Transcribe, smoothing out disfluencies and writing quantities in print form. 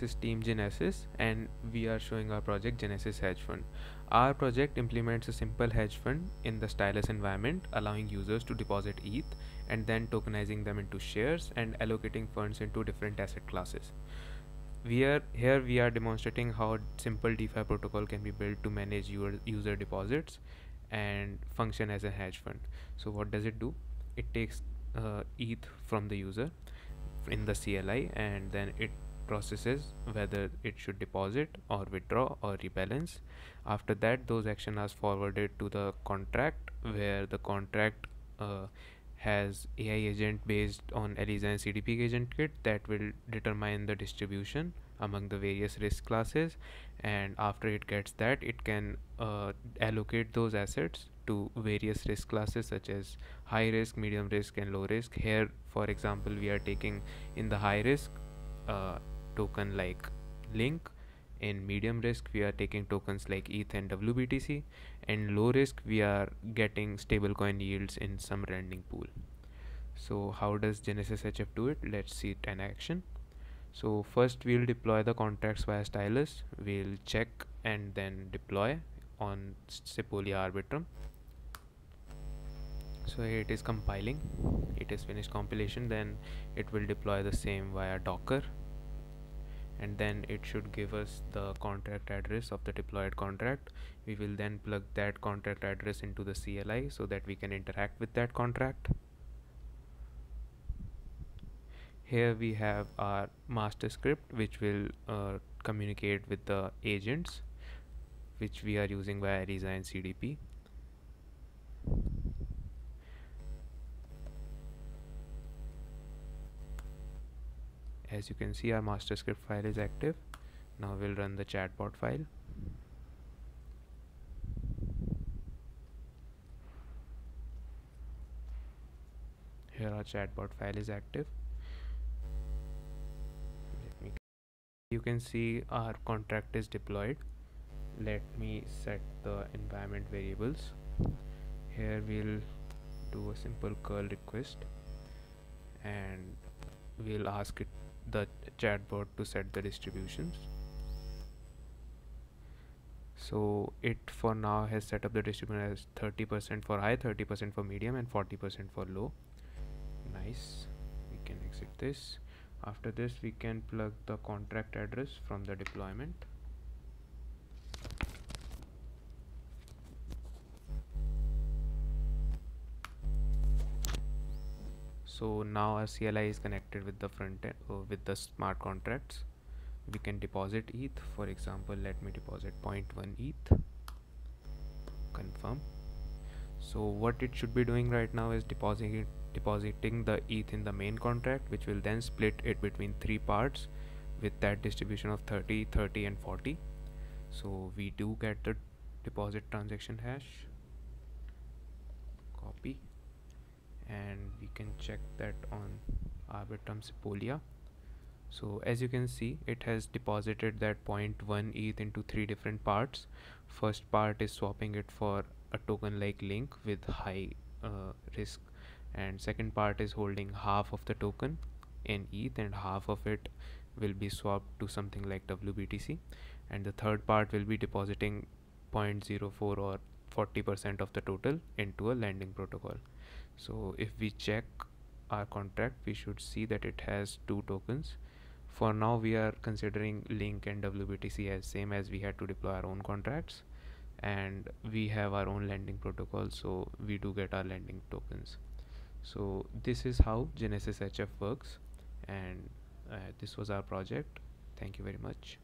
This is Team Genesis, and we are showing our project Genesis Hedge Fund. Our project implements a simple hedge fund in the stylus environment, allowing users to deposit ETH and then tokenizing them into shares and allocating funds into different asset classes. We are demonstrating how simple DeFi protocol can be built to manage user deposits and function as a hedge fund. So what does it do? It takes ETH from the user in the CLI, and then it processes whether it should deposit or withdraw or rebalance. After that, those actions are forwarded to the contract, where the contract has AI agent based on ELISA and CDP agent kit that will determine the distribution among the various risk classes, and after it gets that, it can allocate those assets to various risk classes such as high risk, medium risk, and low risk. Here, for example, we are taking in the high risk token like Link. In medium risk, we are taking tokens like ETH and WBTC, and low risk, we are getting stablecoin yields in some lending pool. So how does Genesis HF do it? Let's see it in action. So first we'll deploy the contracts via stylus. We'll check and then deploy on Sepolia Arbitrum. So here it is compiling. It is finished compilation. Then it will deploy the same via Docker, and then it should give us the contract address of the deployed contract. We will then plug that contract address into the CLI so that we can interact with that contract. Here we have our master script, which will communicate with the agents, which we are using via ELISA and CDP. As you can see, our master script file is active. Now we'll run the chatbot file. Here our chatbot file is active. You can see our contract is deployed. Let me set the environment variables. Here we'll do a simple curl request, and we'll ask it, the chatbot, to set the distributions. So it for now has set up the distribution as 30% for high, 30% for medium, and 40% for low. Nice. We can exit this. After this, we can plug the contract address from the deployment. So now our CLI is connected with the front end with the smart contracts. We can deposit ETH. For example, let me deposit 0.1 ETH. Confirm. So what it should be doing right now is depositing the ETH in the main contract, which will then split it between 3 parts with that distribution of 30, 30, and 40. So we do get the deposit transaction hash. Copy, and we can check that on Arbitrum Sepolia. So as you can see, it has deposited that 0.1 ETH into 3 different parts. First part is swapping it for a token like Link with high risk, and second part is holding half of the token in ETH and half of it will be swapped to something like WBTC, and the third part will be depositing 0.04 or 40% of the total into a lending protocol. So if we check our contract, we should see that it has 2 tokens. For now, we are considering Link and WBTC as same, as we had to deploy our own contracts, and we have our own lending protocol, so we do get our lending tokens. So this is how Genesis HF works, and this was our project. Thank you very much.